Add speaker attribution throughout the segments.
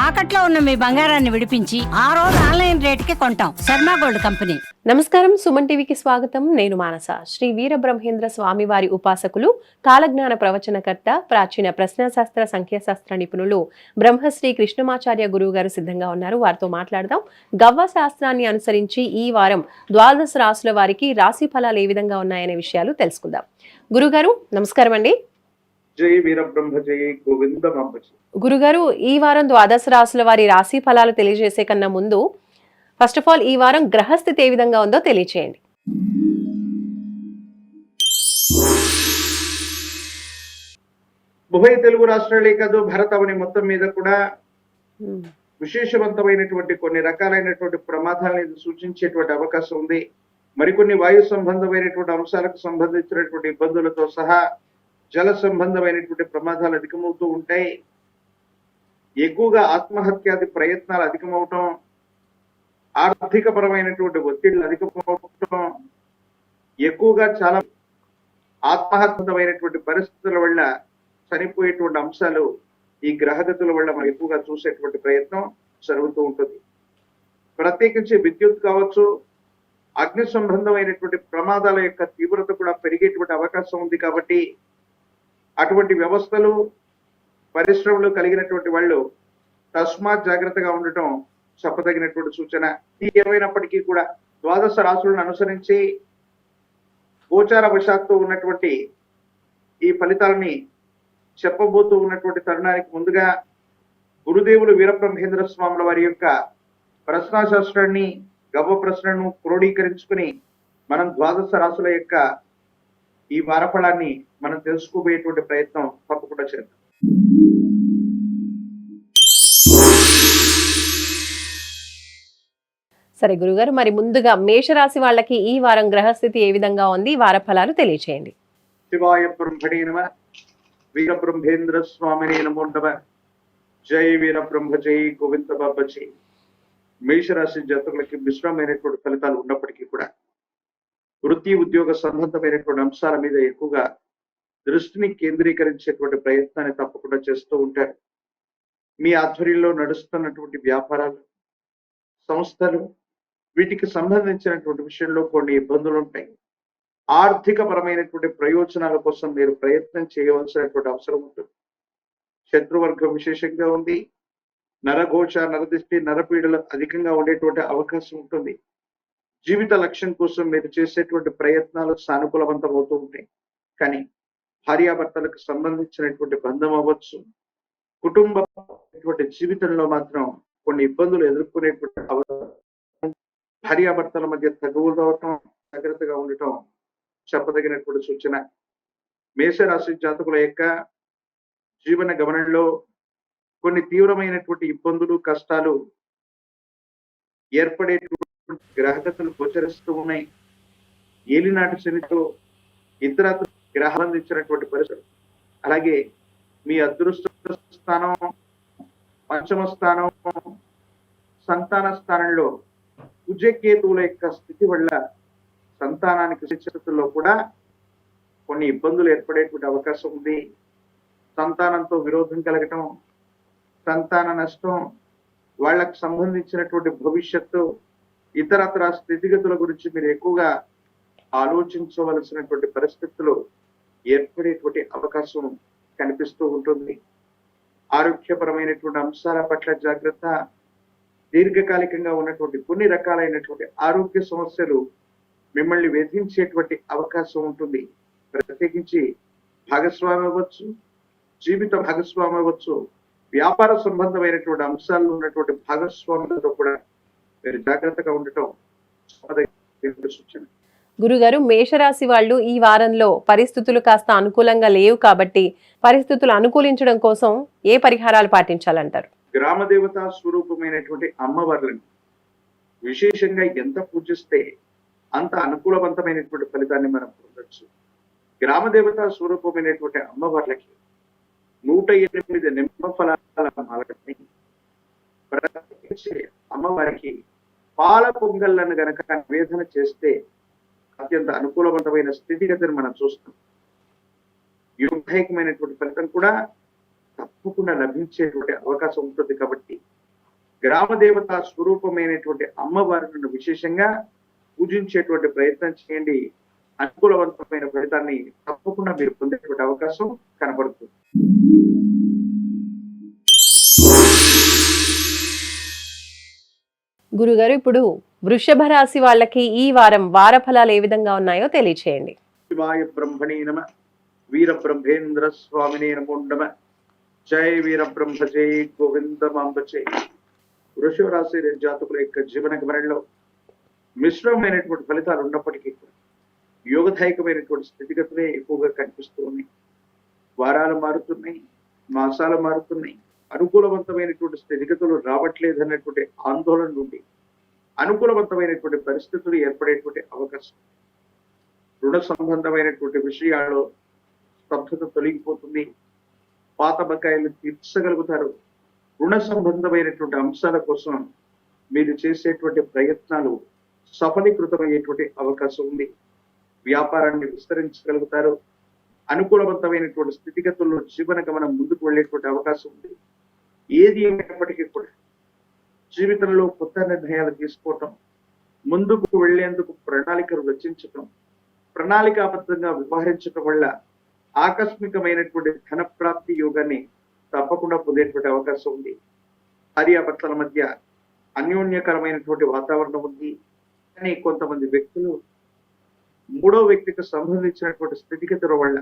Speaker 1: తాకట్లో ఉన్న మీ బంగారాన్ని విడిపించి ఆ రోజు ఆన్లైన్ రేటుకి కొంటాం. Sharma gold company.
Speaker 2: నమస్కారం, సుమన్ టీవీకి స్వాగతం. నేను మానస. శ్రీ వీరబ్రహ్మేంద్ర స్వామివారి ఉపాసకులు, కాలజ్ఞాన ప్రవచనకర్త, ప్రాచీన ప్రశ్నాశాస్త్ర సంఖ్యాశాస్త్ర నిపుణులు బ్రహ్మశ్రీ కృష్ణమాచార్య గురువు గారు సిద్ధంగా ఉన్నారు. వారితో మాట్లాడదాం. గవ్వ శాస్త్రాన్ని అనుసరించి ఈ వారం ద్వాదశ రాశుల వారికి రాశి ఫలాలు ఏ విధంగా ఉన్నాయనే విషయాలు తెలుసుకుందాం. గురుగారు నమస్కారం అండి.
Speaker 3: జై వీరబ్రహ్మ జై గోవింద మాంబజీ.
Speaker 2: గురుగారు, ఈ వారం ద్వాదశ రాశుల వారి రాశి ఫలాలు తెలియజేసే కన్నా ముందు ఫస్ట్ ఆఫ్ ఆల్ ఈ వారం గ్రహస్థితి ఏ విధంగా ఉందో తెలియచేయండి.
Speaker 3: ఉభయ తెలుగు రాష్ట్రాలే కాదు, భారతావని మొత్తం మీద కూడా విశేషవంతమైనటువంటి కొన్ని రకాలైనటువంటి ప్రమాదాలను సూచించేటువంటి అవకాశం ఉంది. మరికొన్ని వాయు సంబంధమైనటువంటి అంశాలకు సంబంధించినటువంటి ఇబ్బందులతో సహా జల సంబంధమైనటువంటి ప్రమాదాలు అధికమవుతూ ఉంటాయి. ఎక్కువగా ఆత్మహత్యాది ప్రయత్నాలు అధికమవటం, ఆర్థిక పరమైనటువంటి ఒత్తిళ్లు అధికమవటం, ఎక్కువగా చాలా ఆత్మహత్యమైనటువంటి పరిస్థితుల వల్ల చనిపోయేటువంటి అంశాలు ఈ గ్రహగతుల వల్ల మనం ఎక్కువగా చూసేటువంటి ప్రయత్నం జరుగుతూ ఉంటుంది. ప్రత్యేకించి విద్యుత్ కావచ్చు, అగ్ని సంబంధమైనటువంటి ప్రమాదాల యొక్క తీవ్రత కూడా పెరిగేటువంటి అవకాశం ఉంది. కాబట్టి అటువంటి వ్యవస్థలు, పరిశ్రమలు కలిగినటువంటి వాళ్ళు తస్మాత్ జాగ్రత్తగా ఉండటం చెప్పదగినటువంటి సూచన. ఏమైనప్పటికీ కూడా ద్వాదశ రాశులను అనుసరించి గోచార వశాత్తు ఉన్నటువంటి ఈ ఫలితాలని చెప్పబోతూ ఉన్నటువంటి తరుణానికి ముందుగా గురుదేవులు వీరబ్రహ్మేంద్ర స్వాముల వారి యొక్క ప్రశ్నాశాస్త్రాన్ని, గవ్వ ప్రశ్నను క్రోడీకరించుకుని మనం ద్వాదశ రాశుల యొక్క ఈ వారఫలాన్ని మనం తెలుసుకోబోయేటువంటి ప్రయత్నం తప్పకుండా చేద్దాం.
Speaker 2: సరే గురుగారు, మరి ముందుగా మేషరాశి వాళ్ళకి ఈ వారం గ్రహస్థితి ఏ విధంగా ఉంది, వార ఫలాలు తెలియచేయండి.
Speaker 3: శివాయ బ్రహ్మణే నమః, వీరబ్రహ్మేంద్ర స్వామినే నమో నమః. జై వీరబ్రహ్మ జై గోవింద బాబాజీ. మేషరాశి జాతకులకి మిశ్రమైనటువంటి ఫలితాలు ఉన్నప్పటికీ కూడా వృత్తి ఉద్యోగ సంబంధమైనటువంటి అంశాల మీద ఎక్కువగా దృష్టిని కేంద్రీకరించేటువంటి ప్రయత్నాన్ని తప్పకుండా చేస్తూ ఉంటారు. మీ ఆధ్వర్యంలో నడుస్తున్నటువంటి వ్యాపారాలు, సంస్థలు, వీటికి సంబంధించినటువంటి విషయంలో కొన్ని ఇబ్బందులు ఉంటాయి. ఆర్థిక పరమైనటువంటి ప్రయోజనాల కోసం మీరు ప్రయత్నం చేయవలసినటువంటి అవసరం ఉంటుంది. శత్రువర్గం విశేషంగా ఉంది. నరఘోష, నరదిష్టి, నరపీడలు అధికంగా ఉండేటువంటి అవకాశం ఉంటుంది. జీవిత లక్ష్యం కోసం మీరు చేసేటువంటి ప్రయత్నాలు సానుకూలవంతం అవుతూ ఉంటాయి. కానీ భార్యాభర్తలకు సంబంధించినటువంటి బంధం అవ్వచ్చు, కుటుంబ జీవితంలో మాత్రం కొన్ని ఇబ్బందులు ఎదుర్కొనేటువంటి అవసరం. భార్యాభర్తల మధ్య తగువులు అవటం, జాగ్రత్తగా ఉండటం చెప్పదగినటువంటి సూచన. మేషరాశి జాతకుల యొక్క జీవన గమనంలో కొన్ని తీవ్రమైనటువంటి ఇబ్బందులు, కష్టాలు ఏర్పడేటువంటి గ్రహగతులు గోచరిస్తూ ఉన్నాయి. ఏలినాటి శనితో ఇతర గ్రహాలను ఇచ్చినటువంటి పరిస్థితులు, అలాగే మీ అదృష్ట స్థానం, పంచమ స్థానం, సంతాన స్థానంలో కుజకేతువుల యొక్క స్థితి వల్ల సంతానానికి పరిస్థితుల్లో కూడా కొన్ని ఇబ్బందులు ఏర్పడేటువంటి అవకాశం ఉంది. సంతానంతో విరోధం కలగటం, సంతాన నష్టం, వాళ్ళకు సంబంధించినటువంటి భవిష్యత్తు, ఇతరత్ర స్థితిగతుల గురించి మీరు ఎక్కువగా ఆలోచించవలసినటువంటి పరిస్థితులు ఏర్పడేటువంటి అవకాశం కనిపిస్తూ ఉంటుంది. ఆరోగ్యపరమైనటువంటి అంశాల పట్ల జాగ్రత్త. దీర్ఘకాలికంగా ఉన్నటువంటి కొన్ని రకాలైనటువంటి ఆరోగ్య సమస్యలు మిమ్మల్ని వేధించేటువంటి అవకాశం ఉంటుంది. ప్రత్యేకించి భాగస్వామి అవ్వచ్చు, జీవిత భాగస్వామి అవ్వచ్చు, వ్యాపార సంబంధమైనటువంటి అంశాల్లో ఉన్నటువంటి భాగస్వాములతో కూడా మీరు జాగ్రత్తగా ఉండటం సూచన.
Speaker 2: గురుగారు, మేషరాశి వాళ్ళు ఈ వారంలో పరిస్థితులు కాస్త అనుకూలంగా లేవు కాబట్టి పరిస్థితులు అనుకూలించడం కోసం ఏ పరిహారాలు పాటించాలంటారు?
Speaker 3: గ్రామ దేవతా స్వరూపమైనటువంటి అమ్మవార్లను విశేషంగా ఎంత పూజిస్తే అంత అనుకూలవంతమైనటువంటి ఫలితాన్ని మనం పొందొచ్చు. గ్రామ దేవతా స్వరూపమైనటువంటి అమ్మవార్లకి 108 నిమ్మ ఫలాల మాలని ప్రత్యేకించి అమ్మవారికి పాల పొంగళ్లను గనక నివేదన చేస్తే అత్యంత అనుకూలవంతమైన స్థితిగతిని మనం చూస్తాం. యోగైకమైనటువంటి ఫలితం కూడా తప్పకుండా లభించేటువంటి అవకాశం ఉంటుంది. కాబట్టి గ్రామ దేవత స్వరూపమైనటువంటి అమ్మవారిని విశేషంగా పూజించేటువంటి ప్రయత్నం చేయండి. అనుకూలవంతమైన ఫలితాన్ని తప్పకుండా మీరు పొందేటువంటి అవకాశం కనబడుతుంది.
Speaker 2: గురుగారు, ఇప్పుడు వృషభ రాశి వాళ్ళకి ఈ వారం వార ఫలాలు ఏ విధంగా ఉన్నాయో తెలియచేయండి.
Speaker 3: శివాయ బ్రహ్మణే నమ, వీర బ్రహ్మేంద్ర స్వామినే నమో నమ, జై వీర బ్రహ్మ జై గోవింద మాంబ జై. వృషభ రాశి జాతకుల యొక్క జీవన గమనంలో మిశ్రమమైనటువంటి ఫలితాలు ఉన్నప్పటికీ యోగదాయకమైనటువంటి స్థితిగతులే ఎక్కువగా కనిపిస్తూ ఉన్నాయి. వారాలు మారుతున్నాయి, మాసాలు మారుతున్నాయి. అనుకూలవంతమైనటువంటి స్థితిగతులు రావట్లేదు అన్నటువంటి ఆందోళన నుండి అనుకూలవంతమైనటువంటి పరిస్థితులు ఏర్పడేటువంటి అవకాశం, రుణ సంబంధమైనటువంటి విషయాల్లో స్తబ్దత తొలగిపోతుంది. పాత బకాయిలు తీర్చగలుగుతారు. రుణ సంబంధమైనటువంటి అంశాల కోసం మీరు చేసేటువంటి ప్రయత్నాలు సఫలీకృతమయ్యేటువంటి అవకాశం ఉంది. వ్యాపారాన్ని విస్తరించగలుగుతారు. అనుకూలవంతమైనటువంటి స్థితిగతుల్లో జీవన గమనం ముందుకు వెళ్ళేటువంటి అవకాశం ఉంది. ఏది ఏమైనప్పటికీ కూడా జీవితంలో కొత్త నిర్ణయాలు తీసుకోవటం, ముందుకు వెళ్లేందుకు ప్రణాళికలు రచించటం, ప్రణాళికాబద్ధంగా వ్యవహరించటం వల్ల ఆకస్మికమైనటువంటి ధన ప్రాప్తి యోగాన్ని తప్పకుండా పొందేటువంటి అవకాశం ఉంది. భార్యాభర్తల మధ్య అన్యోన్యకరమైనటువంటి వాతావరణం ఉంది. కానీ కొంతమంది వ్యక్తులు మూడో వ్యక్తికి సంబంధించినటువంటి స్థితిగతుల వల్ల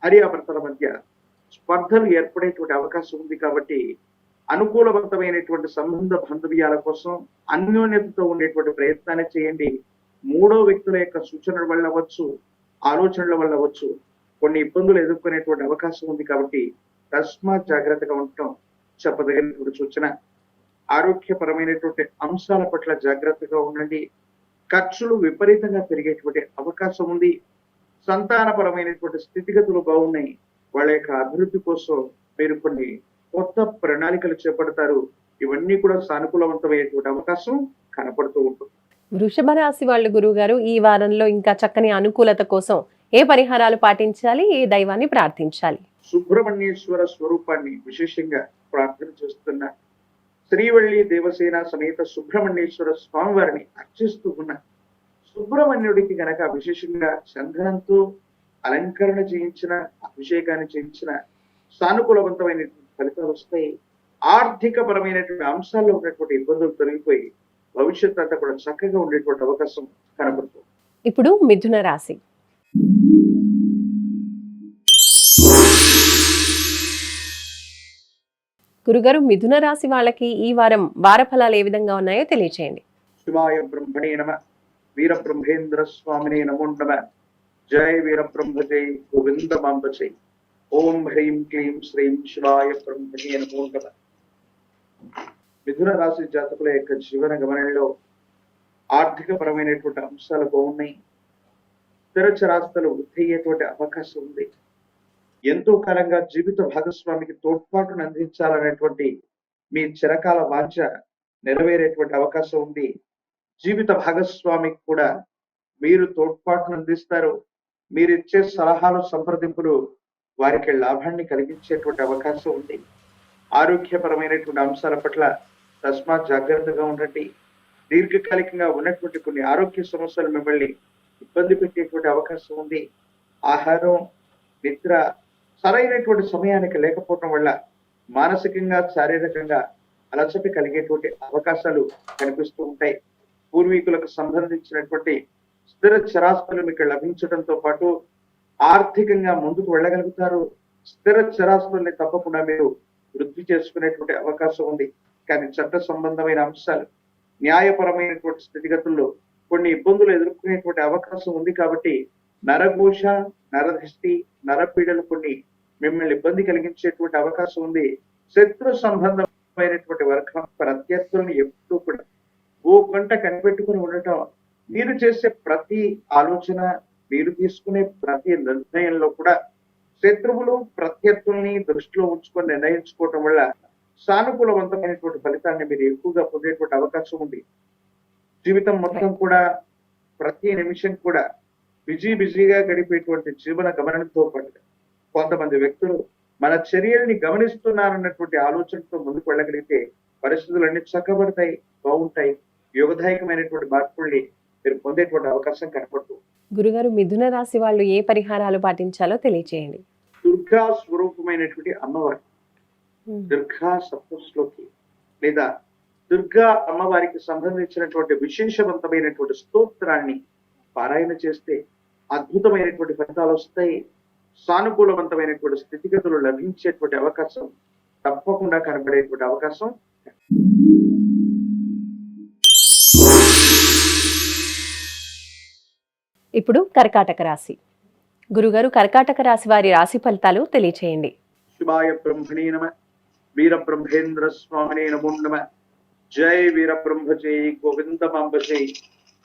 Speaker 3: భార్యాభర్తల మధ్య స్పర్ధలు ఏర్పడేటువంటి అవకాశం ఉంది. కాబట్టి అనుకూలవంతమైనటువంటి సంబంధ బాంధవ్యాల కోసం అన్యోన్యతతో ఉండేటువంటి ప్రయత్నాన్ని చేయండి. మూడో వ్యక్తుల యొక్క సూచనల వల్ల అవ్వచ్చు, ఆలోచనల వల్ల అవ్వచ్చు, కొన్ని ఇబ్బందులు ఎదుర్కొనేటువంటి అవకాశం ఉంది. కాబట్టి తస్మాత్ జాగ్రత్తగా ఉండటం చెప్పదగినటువంటి సూచన. ఆరోగ్యపరమైనటువంటి అంశాల పట్ల జాగ్రత్తగా ఉండండి. ఖర్చులు విపరీతంగా పెరిగేటువంటి అవకాశం ఉంది. సంతానపరమైనటువంటి స్థితిగతులు బాగున్నాయి. వాళ్ళ యొక్క అభివృద్ధి కోసం మీరు కొన్ని కొత్త ప్రణాళికలు చేపడతారు. ఇవన్నీ కూడా సానుకూలవంతమైనటువంటి అవకాశం కనపడుతూ ఉంటుంది.
Speaker 2: వృషభ రాశి వాళ్ళు గురువుగారు ఈ వారంలో ఇంకా చక్కని అనుకూలత కోసం ఏ పరిహారాలు పాటించాలి, ఏ దైవాన్ని ప్రార్థించాలి?
Speaker 3: సుబ్రహ్మణ్యేశ్వర స్వరూపాన్ని విశేషంగా ప్రార్థన చేస్తున్న శ్రీవల్లి దేవసేన సమేత సుబ్రహ్మణ్యేశ్వర స్వామి వారిని అర్చిస్తూ ఉన్న సుబ్రహ్మణ్యుడికి గనక విశేషంగా చందనంతో అలంకరణ చేయించిన, అభిషేకాన్ని చేయించిన సానుకూలవంతమైన ఫలితాలు వస్తాయి. ఆర్థిక పరమైనటువంటి అంశాల్లో ఉన్నటువంటి ఇబ్బందులు తొలగిపోయి భవిష్యత్ అంతా కూడా చక్కగా ఉండేటువంటి అవకాశం కనబడుతుంది.
Speaker 2: ఇప్పుడు మిథున రాశి. గురుగారు, మిథున రాశి వాళ్ళకి ఈ వారం వార ఫలాలు ఏ విధంగా ఉన్నాయో తెలియచేయండి.
Speaker 3: శివాయ బ్రహ్మణే నమ, వీర బ్రహ్మేంద్ర స్వామినే నమో నమ, జయ వీర బ్రహ్మ జై గోవింద మాంబ జై. ఓం హ్రీం క్లీం శ్రీం శివాయ బ్రహ్మణే నమో నమ. మిథున రాశి జాతకుల యొక్క జీవన గమనంలో ఆర్థిక పరమైనటువంటి అంశాలు బాగున్నాయి. స్థిరచరాస్తులు వృద్ధి అయ్యేటువంటి అవకాశం ఉంది. ఎంతో కాలంగా జీవిత భాగస్వామికి తోడ్పాటును అందించాలనేటువంటి మీ చిరకాల వాంఛ నెరవేరేటువంటి అవకాశం ఉంది. జీవిత భాగస్వామికి కూడా మీరు తోడ్పాటును అందిస్తారు. మీరు ఇచ్చే సలహాలు, సంప్రదింపులు వారికి లాభాన్ని కలిగించేటువంటి అవకాశం ఉంది. ఆరోగ్యపరమైనటువంటి అంశాల పట్ల తస్మాత్ జాగ్రత్తగా ఉండండి. దీర్ఘకాలికంగా ఉన్నటువంటి కొన్ని ఆరోగ్య సమస్యలు మిమ్మల్ని ఇబ్బంది పెట్టేటువంటి అవకాశం ఉంది. ఆహారం, నిద్ర సరైనటువంటి సమయానికి లేకపోవడం వల్ల మానసికంగా, శారీరకంగా అలసట కలిగేటువంటి అవకాశాలు కనిపిస్తూ ఉంటాయి. పూర్వీకులకు సంబంధించినటువంటి స్థిర చరాస్తులు మీకు లభించడంతో పాటు ఆర్థికంగా ముందుకు వెళ్ళగలుగుతారు. స్థిర చరాస్తుల్ని తప్పకుండా మీరు వృద్ధి చేసుకునేటువంటి అవకాశం ఉంది. కానీ చట్ట సంబంధమైన అంశాలు, న్యాయపరమైనటువంటి స్థితిగతుల్లో కొన్ని ఇబ్బందులు ఎదుర్కొనేటువంటి అవకాశం ఉంది. కాబట్టి నరఘోష, నరదృష్టి, నరపీడలు కొన్ని మిమ్మల్ని ఇబ్బంది కలిగించేటువంటి అవకాశం ఉంది. శత్రు సంబంధమైనటువంటి వర్గం ప్రత్యర్థులను ఎప్పుడూ కూడా ఓ గంట కనిపెట్టుకుని ఉండటం, మీరు చేసే ప్రతి ఆలోచన, మీరు తీసుకునే ప్రతి నిర్ణయంలో కూడా శత్రువులు, ప్రత్యర్థుల్ని దృష్టిలో ఉంచుకొని నిర్ణయించుకోవటం వల్ల సానుకూలవంతమైనటువంటి ఫలితాన్ని మీరు ఎక్కువగా పొందేటువంటి అవకాశం ఉంది. జీవితం మొత్తం కూడా ప్రతి నిమిషం కూడా బిజీగా గడిపేటువంటి జీవన గమనంతో పాటు కొంతమంది వ్యక్తులు మన చర్యల్ని గమనిస్తున్నారన్నటువంటి ఆలోచనతో ముందుకు వెళ్ళగలిగితే పరిస్థితులన్నీ చక్కబడతాయి, బాగుంటాయి. యోగదాయకమైనటువంటి మార్పుల్ని మీరు పొందేటువంటి అవకాశం కనపడుతుంది.
Speaker 2: గురుగారు, మిథున రాశి వాళ్ళు ఏ పరిహారాలు పాటించాలో తెలియచేయండి.
Speaker 3: దుర్గా స్వరూపమైనటువంటి అమ్మవారు దుర్గా సప్తశ్లోకి లేదా దుర్గా అమ్మవారికి సంబంధించినటువంటి విశేషవంతమైనటువంటి స్తోత్రాన్ని పారాయణ చేస్తే అద్భుతమైనటువంటి ఫలితాలు వస్తాయి. సానుకూలవంతమైనటువంటి స్థితిగతులు లభించేటువంటి అవకాశం తప్పకుండా కనబడేటువంటి అవకాశం.
Speaker 2: ఇప్పుడు కర్కాటక రాశి. గురుగారు, కర్కాటక రాశి వారి రాశి ఫలితాలు తెలియచేయండి.
Speaker 3: శివాయ బ్రహ్మణే నమ, వీర బ్రహ్మేంద్ర స్వామినే నమో నమ. జై వీర బ్రహ్మ జై గోవిందమాంబ జై.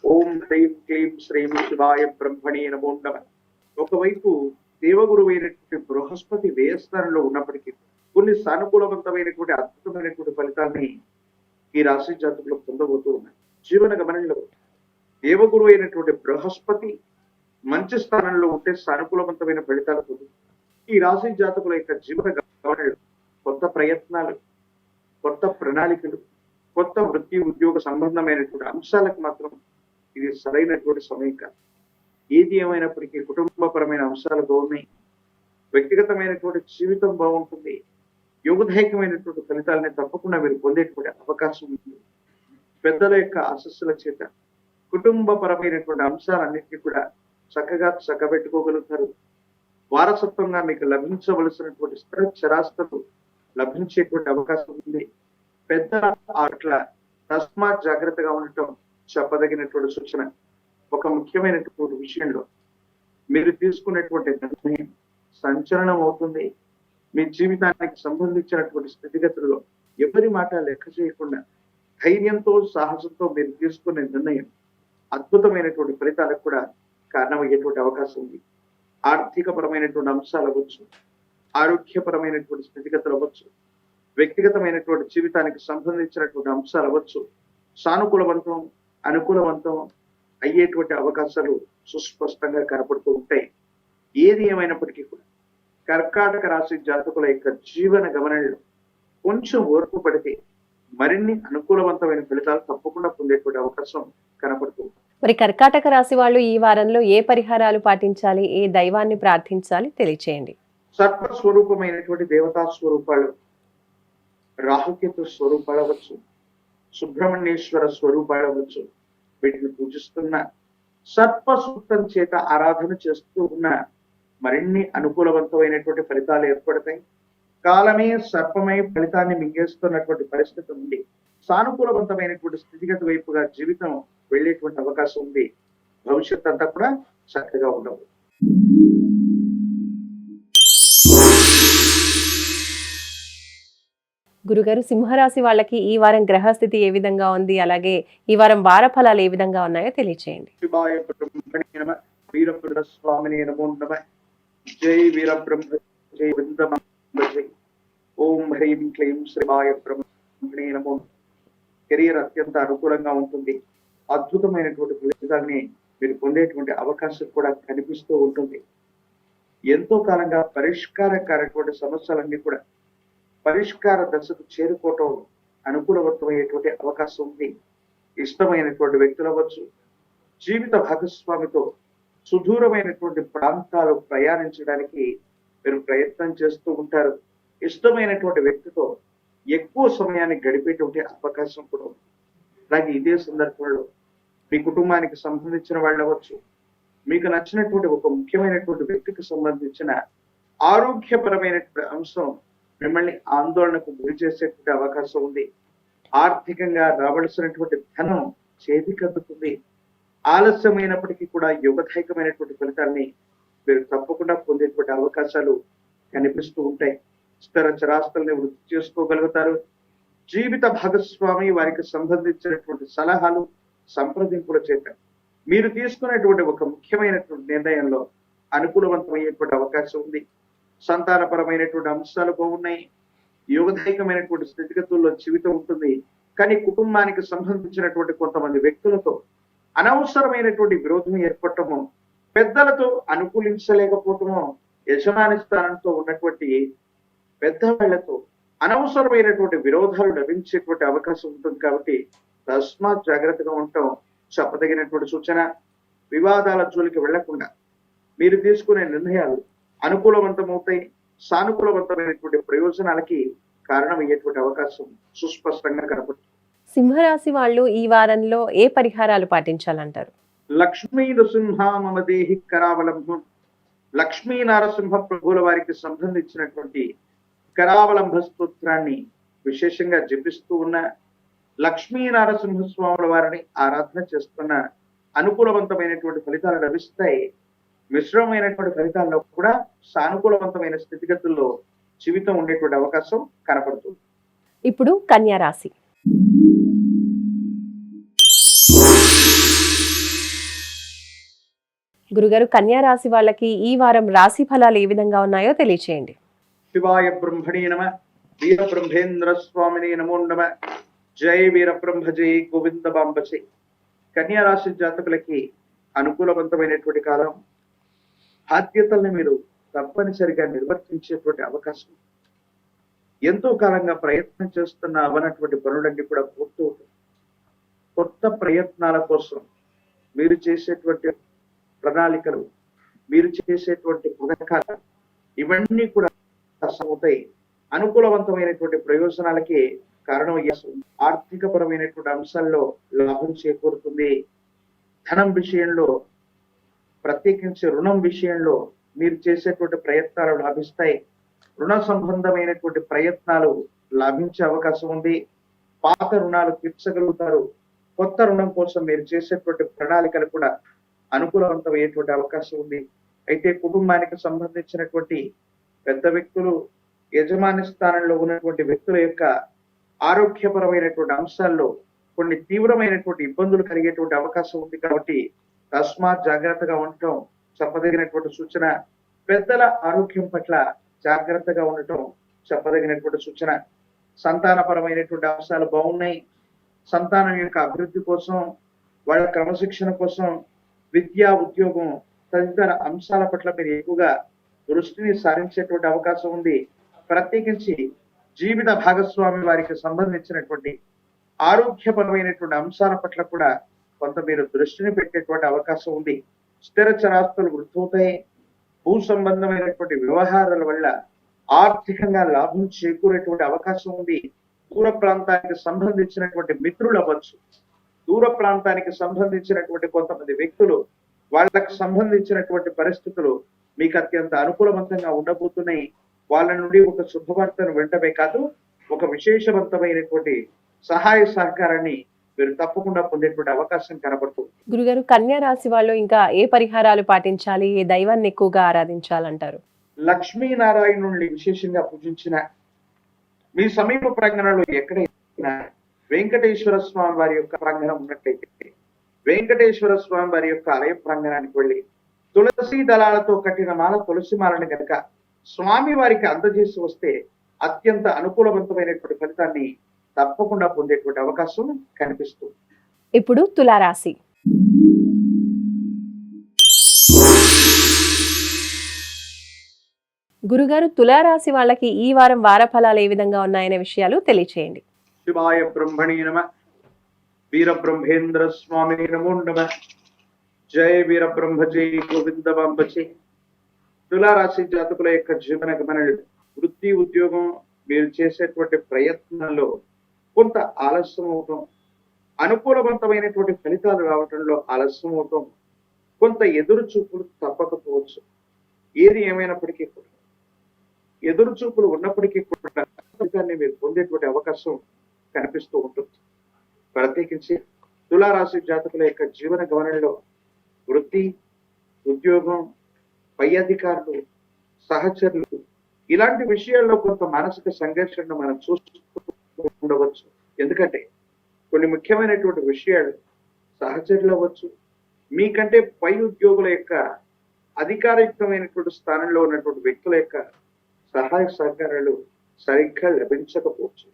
Speaker 3: ఓం హ్రీం క్లీం శ్రీం శివాయ బ్రహ్మణే నమో నమ. ఒకవైపు దేవగురువైనటువంటి బృహస్పతి వ్యయస్థానంలో ఉన్నప్పటికీ కొన్ని సానుకూలవంతమైనటువంటి అద్భుతమైనటువంటి ఫలితాన్ని ఈ రాశి జాతకులు పొందబోతూ ఉన్నాయి. జీవన గమనంలో దేవగురు అయినటువంటి బృహస్పతి మంచి స్థానంలో ఉంటే సానుకూలవంతమైన ఫలితాలు పొందుతుంది. ఈ రాశి జాతకుల యొక్క జీవన గమనంలో కొత్త ప్రయత్నాలు, కొత్త ప్రణాళికలు, కొత్త వృత్తి ఉద్యోగ సంబంధమైనటువంటి అంశాలకు మాత్రం ఇది సరైనటువంటి సమయం కాదు. ఏది ఏమైనప్పటికీ కుటుంబపరమైన అంశాలు బాగున్నాయి, వ్యక్తిగతమైనటువంటి జీవితం బాగుంటుంది, యోగదాయకమైనటువంటి ఫలితాలని తప్పకుండా మీరు పొందేటువంటి అవకాశం ఉంది. పెద్దల యొక్క ఆశస్సుల చేత కుటుంబపరమైనటువంటి అంశాలన్నింటినీ కూడా చక్కగా చక్కబెట్టుకోగలుగుతారు. వారసత్వంగా మీకు లభించవలసినటువంటి స్థిర చరాస్తులు లభించేటువంటి అవకాశం ఉంది. పెద్ద అట్ల తస్మాత్ జాగ్రత్తగా ఉండటం చెప్పదగినటువంటి సూచన. ఒక ముఖ్యమైనటువంటి విషయంలో మీరు తీసుకునేటువంటి నిర్ణయం సంచలనం అవుతుంది. మీ జీవితానికి సంబంధించినటువంటి స్థితిగతుల్లో ఎవరి మాట లెక్క చేయకుండా ధైర్యంతో సాహసంతో మీరు తీసుకునే నిర్ణయం అద్భుతమైనటువంటి ఫలితాలకు కూడా కారణమయ్యేటువంటి అవకాశం ఉంది. ఆర్థికపరమైనటువంటి అంశాలు అవ్వచ్చు, ఆరోగ్యపరమైనటువంటి స్థితిగతులు అవ్వచ్చు, వ్యక్తిగతమైనటువంటి జీవితానికి సంబంధించినటువంటి అంశాలు అవ్వచ్చు, సానుకూలవంతం అనుకూలవంతం అయ్యేటువంటి అవకాశాలు సుస్పష్టంగా కనపడుతూ ఉంటాయి. ఏది ఏమైనప్పటికీ కూడా కర్కాటక రాశి జాతకుల యొక్క జీవన గమనంలో కొంచెం ఓర్పు పడితే మరిన్ని అనుకూలవంతమైన ఫలితాలు తప్పకుండా పొందేటువంటి అవకాశం కనపడుతుంది.
Speaker 2: మరి కర్కాటక రాశి వాళ్ళు ఈ వారంలో ఏ పరిహారాలు పాటించాలి, ఏ దైవాన్ని ప్రార్థించాలి తెలియచేయండి.
Speaker 3: సర్వ స్వరూపమైనటువంటి దేవతా స్వరూపాలు, రాహుకేతు స్వరూపాలు అవ్వచ్చు, సుబ్రహ్మణ్యేశ్వర స్వరూపాలు అవ్వచ్చు, వీటిని పూజిస్తున్న సర్ప సూక్తం చేత ఆరాధన చేస్తూ ఉన్న మరిన్ని అనుకూలవంతమైనటువంటి ఫలితాలు ఏర్పడతాయి. కాలమే సర్పమై ఫలితాన్ని మింగేస్తున్నటువంటి పరిస్థితి ఉంది. సానుకూలవంతమైనటువంటి స్థితిగతి వైపుగా జీవితం వెళ్ళేటువంటి అవకాశం ఉంది. భవిష్యత్ అంతా కూడా చక్కగా ఉండవు.
Speaker 2: గురుగారు, సింహరాశి వాళ్ళకి ఈ వారం గ్రహస్థితి ఏ విధంగా ఉంది, అలాగే ఈ వారం వార ఫలాలు ఏ విధంగా ఉన్నాయో తెలియచేయండి.
Speaker 3: శివాయ బ్రహ్మణే నమ, వీరభద్ర స్వామినే నమో నమ. జై వీరబ్రహ్మ జై విందమాంబ జై. ఓం హ్రీం క్లీం శ్రీవాయ బ్రహ్మణే నమో. కెరియర్ అత్యంత అనుకూలంగా ఉంటుంది. అద్భుతమైనటువంటి ఫలితాలని మీరు పొందేటువంటి అవకాశం కూడా కనిపిస్తూ ఉంటుంది. ఎంతో కాలంగా పరిష్కారకారటువంటి సమస్యలన్నీ కూడా పరిష్కార దశకు చేరుకోవటం అనుకూలవంతమయ్యేటువంటి అవకాశం ఉంది. ఇష్టమైనటువంటి వ్యక్తులు అవ్వచ్చు, జీవిత భాగస్వామితో సుదూరమైనటువంటి ప్రాంతాలు ప్రయాణించడానికి మీరు ప్రయత్నం చేస్తూ ఉంటారు. ఇష్టమైనటువంటి వ్యక్తితో ఎక్కువ సమయాన్ని గడిపేటువంటి అవకాశం కూడా ఉంది. అలాగే ఇదే సందర్భంలో మీ కుటుంబానికి సంబంధించిన వాళ్ళు అవ్వచ్చు, మీకు నచ్చినటువంటి ఒక ముఖ్యమైనటువంటి వ్యక్తికి సంబంధించిన ఆరోగ్యపరమైనటువంటి అంశం మిమ్మల్ని ఆందోళనకు గురి చేసేటువంటి అవకాశం ఉంది. ఆర్థికంగా రావలసినటువంటి ధనం చేతికందుతుంది. ఆలస్యమైనప్పటికీ కూడా యోగదాయకమైనటువంటి ఫలితాన్ని మీరు తప్పకుండా పొందేటువంటి అవకాశాలు కనిపిస్తూ ఉంటాయి. స్థిర చరాస్తుల్ని వృద్ధి చేసుకోగలుగుతారు. జీవిత భాగస్వామి వారికి సంబంధించినటువంటి సలహాలు సంప్రదింపుల చేత మీరు తీసుకునేటువంటి ఒక ముఖ్యమైనటువంటి నిర్ణయంలో అనుకూలవంతమయ్యేటువంటి అవకాశం ఉంది. సంతానపరమైనటువంటి అంశాలు బాగున్నాయి. యోగదాయకమైనటువంటి స్థితిగతుల్లో జీవితం ఉంటుంది. కానీ కుటుంబానికి సంబంధించినటువంటి కొంతమంది వ్యక్తులతో అనవసరమైనటువంటి విరోధం ఏర్పడటము, పెద్దలతో అనుకూలించలేకపోవటము, యజమాని స్థానంతో ఉన్నటువంటి పెద్దవాళ్లతో అనవసరమైనటువంటి విరోధాలు లభించేటువంటి అవకాశం ఉంటుంది. కాబట్టి తస్మాత్ జాగ్రత్తగా ఉండటం చెప్పదగినటువంటి సూచన. వివాదాల జోలికి వెళ్లకుండా మీరు తీసుకునే నిర్ణయాలు అనుకూలవంతమవుతాయి. సానుకూలవంతమైనటువంటి ప్రయోజనాలకి కారణమయ్యేటువంటి అవకాశం సుస్పష్టంగా కనపడుతుంది.
Speaker 2: సింహరాశి వాళ్ళు ఈ వారంలో ఏ పరిహారాలు పాటించాలంటారు?
Speaker 3: లక్ష్మీ నృసింహ మమ దేహి కరావలంబం. లక్ష్మీ నారసింహ ప్రభువుల వారికి సంబంధించినటువంటి కరావలంబ స్తోత్రాన్ని విశేషంగా జపిస్తూ ఉన్న, లక్ష్మీ నారసింహ స్వాముల వారిని ఆరాధన చేస్తున్న అనుకూలవంతమైనటువంటి ఫలితాలు లభిస్తాయి. మిశ్రమమైనటువంటి ఫలితాల్లో కూడా సానుకూలవంతమైన స్థితిగతుల్లో జీవితం ఉండేటువంటి అవకాశం కనపడుతుంది.
Speaker 2: ఇప్పుడు కన్యా రాశి. గురుగారు, కన్యా రాశి వాళ్ళకి ఈ వారం రాశి ఫలాలు ఏ విధంగా ఉన్నాయో తెలియచేయండి.
Speaker 3: శివాయ బ్రహ్మణే నమ. వీర బ్రహ్మేంద్ర స్వామిని నమో నమ. జై వీర బ్రహ్మ జై గోవింద బాంబజై. కన్యా రాశి జాతకులకి అనుకూలవంతమైనటువంటి కాలం. బాధ్యతల్ని మీరు తప్పనిసరిగా నిర్వర్తించేటువంటి అవకాశం. ఎంతో కాలంగా ప్రయత్నం చేస్తున్న అవనటువంటి పనులన్నీ కూడా పూర్తవుతాయి. కొత్త ప్రయత్నాల కోసం మీరు చేసేటువంటి ప్రణాళికలు, మీరు చేసేటువంటి పథకాలు ఇవన్నీ కూడా అవుతాయి. అనుకూలవంతమైనటువంటి ప్రయోజనాలకి కారణమయ్యే ఆర్థిక పరమైనటువంటి అంశాల్లో లాభం చేకూరుతుంది. ధనం విషయంలో, ప్రత్యేకించి రుణం విషయంలో మీరు చేసేటువంటి ప్రయత్నాలు లాభిస్తాయి. రుణ సంబంధమైనటువంటి ప్రయత్నాలు లాభించే అవకాశం ఉంది. పాత రుణాలు తీర్చగలుగుతారు. కొత్త రుణం కోసం మీరు చేసేటువంటి ప్రణాళికలు కూడా అనుకూలవంతమయ్యేటువంటి అవకాశం ఉంది. అయితే కుటుంబానికి సంబంధించినటువంటి పెద్ద వ్యక్తులు, యజమాని స్థానంలో ఉన్నటువంటి వ్యక్తుల యొక్క ఆరోగ్యపరమైనటువంటి అంశాల్లో కొన్ని తీవ్రమైనటువంటి ఇబ్బందులు కలిగేటువంటి అవకాశం ఉంది. కాబట్టి తస్మాత్ జాగ్రత్తగా ఉండటం చెప్పదగినటువంటి సూచన. పెద్దల ఆరోగ్యం పట్ల జాగ్రత్తగా ఉండటం చెప్పదగినటువంటి సూచన. సంతానపరమైనటువంటి అంశాలు బాగున్నాయి. సంతానం యొక్క అభివృద్ధి కోసం, వాళ్ళ క్రమశిక్షణ కోసం, విద్యా, ఉద్యోగం తదితర అంశాల పట్ల మీరు ఎక్కువగా దృష్టిని సారించేటువంటి అవకాశం ఉంది. ప్రత్యేకించి జీవిత భాగస్వామి వారికి సంబంధించినటువంటి ఆరోగ్యపరమైనటువంటి అంశాల పట్ల కూడా కొంత మీరు దృష్టిని పెట్టేటువంటి అవకాశం ఉంది. స్థిర చరాస్తులు వృద్ధి అవుతాయి. భూ సంబంధమైనటువంటి వ్యవహారాల వల్ల ఆర్థికంగా లాభం చేకూరేటువంటి అవకాశం ఉంది. దూర ప్రాంతానికి సంబంధించినటువంటి మిత్రులు అవ్వచ్చు, దూర ప్రాంతానికి సంబంధించినటువంటి కొంతమంది వ్యక్తులు, వాళ్ళకు సంబంధించినటువంటి పరిస్థితులు మీకు అత్యంత అనుకూలవంతంగా ఉండబోతున్నాయి. వాళ్ళ నుండి ఒక శుభవార్తను వెంటనే కాదు, ఒక విశేషవంతమైనటువంటి సహాయ సహకారాన్ని మీరు తప్పకుండా పొందేటువంటి అవకాశం కనబడుతుంది.
Speaker 2: గురుగారు, కన్యా రాశి వాళ్ళు ఇంకా ఏ పరిహారాలు పాటించాలి, ఏ దైవాన్ని ఎక్కువగా ఆరాధించాలంటారు?
Speaker 3: లక్ష్మీనారాయణుల్ని విశేషంగా పూజించిన, మీ సమీప ప్రాంగణంలో ఎక్కడైనా వెంకటేశ్వర స్వామి వారి యొక్క ప్రాంగణం ఉన్నట్లయితే వెంకటేశ్వర స్వామి వారి యొక్క ఆలయ ప్రాంగణానికి వెళ్ళి తులసి దళాలతో కట్టిన మాల, తులసి మాలను కనుక స్వామి వారికి అందజేసి వస్తే అత్యంత అనుకూలవంతమైనటువంటి ఫలితాన్ని తప్పకుండా పొందేటువంటి అవకాశం కనిపిస్తుంది.
Speaker 2: ఇప్పుడు తులారాశి. గురుగారు, తులారాశి వాళ్ళకి ఈ వారం వార ఫలాలు ఏ విధంగా ఉన్నాయనే విషయాలు తెలియచేయండి.
Speaker 3: శివాయ బ్రహ్మణే నమ. వీర బ్రహ్మేంద్ర స్వామిని నమో నమ. జయ వీర బ్రహ్మ జై గోవింద బాంబజై. తులారాశి జాతకుల యొక్క జీవన గమనాలు, వృత్తి, ఉద్యోగం, మీరు చేసేటువంటి ప్రయత్నంలో కొంత ఆలస్యం అవటం, అనుకూలవంతమైనటువంటి ఫలితాలు రావటంలో ఆలస్యం అవటం, కొంత ఎదురు చూపులు తప్పకపోవచ్చు. ఏది ఏమైనప్పటికీ కూడా ఎదురు చూపులు ఉన్నప్పటికీ కూడా ఫలితాన్ని మీరు పొందేటువంటి అవకాశం కనిపిస్తూ ఉంటుంది. ప్రత్యేకించి తులారాశి జాతకుల యొక్క జీవన గమనంలో వృత్తి, ఉద్యోగం, పై అధికారులు, సహచరులు ఇలాంటి విషయాల్లో కొంత మానసిక సంఘర్షణ మనం చూస్తూ ఉండవచ్చు. ఎందుకంటే కొన్ని ముఖ్యమైనటువంటి విషయాలు సహచరులు అవ్వచ్చు, మీకంటే పై ఉద్యోగుల యొక్క అధికారయుక్తమైనటువంటి స్థానంలో ఉన్నటువంటి వ్యక్తుల యొక్క సహాయ సహకారాలు సరిగ్గా లభించకపోవచ్చు.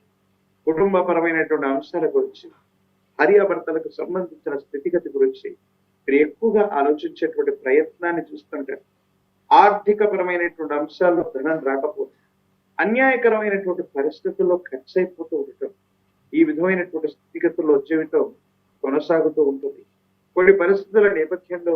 Speaker 3: కుటుంబపరమైనటువంటి అంశాల గురించి, భార్యాభర్తలకు సంబంధించిన స్థితిగతి గురించి మీరు ఎక్కువగా ఆలోచించేటువంటి ప్రయత్నాన్ని చూస్తుంటారు. ఆర్థిక పరమైనటువంటి అంశాల్లో ధనం రాకపోతే, అన్యాయకరమైనటువంటి పరిస్థితుల్లో ఖర్చు అయిపోతూ ఉండటం, ఈ విధమైనటువంటి స్థితిగతుల్లో జీవితం కొనసాగుతూ ఉంటుంది. కొన్ని పరిస్థితుల నేపథ్యంలో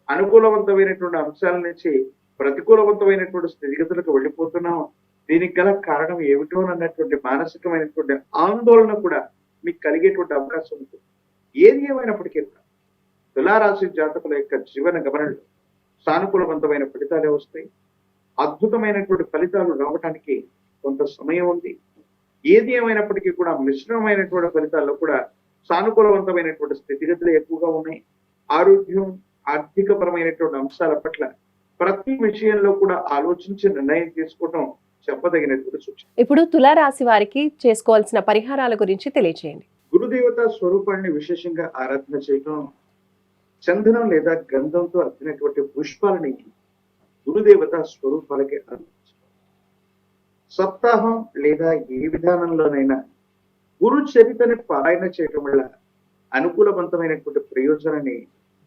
Speaker 3: అనుకూలవంతమైనటువంటి అంశాల నుంచి ప్రతికూలవంతమైనటువంటి స్థితిగతులకు వెళ్ళిపోతున్నాం. దీనికి గల కారణం ఏమిటో అన్నటువంటి మానసికమైనటువంటి ఆందోళన కూడా మీకు కలిగేటువంటి అవకాశం ఉంటుంది. ఏది ఏమైనప్పటికీ కూడా తులారాశి జాతకుల యొక్క జీవన గమనంలో సానుకూలవంతమైన ఫలితాలే వస్తాయి. అద్భుతమైనటువంటి ఫలితాలు రావడానికి కొంత సమయం ఉంది. ఏది ఏమైనప్పటికీ కూడా మిశ్రమమైనటువంటి ఫలితాల్లో కూడా సానుకూలవంతమైనటువంటి స్థితిగతులు ఎక్కువగా ఉన్నాయి. ఆరోగ్యం, ఆర్థిక పరమైనటువంటి అంశాల పట్ల ప్రతి విషయంలో కూడా ఆలోచించి నిర్ణయం తీసుకోవడం చెప్పదగినటువంటి సూచన.
Speaker 2: ఇప్పుడు తులారాశి వారికి చేసుకోవాల్సిన పరిహారాల గురించి తెలియజేయండి.
Speaker 3: గురుదేవత స్వరూపాన్ని విశేషంగా ఆరాధన చేయడం, చందనం లేదా గంధంతో అద్దినటువంటి పుష్పాలని గురుదేవత స్వరూపాలకి అందించడం, సప్తాహం లేదా ఏ విధానంలోనైనా గురు చరిత్రని పారాయణ చేయడం వల్ల అనుకూలవంతమైనటువంటి ప్రయోజనాన్ని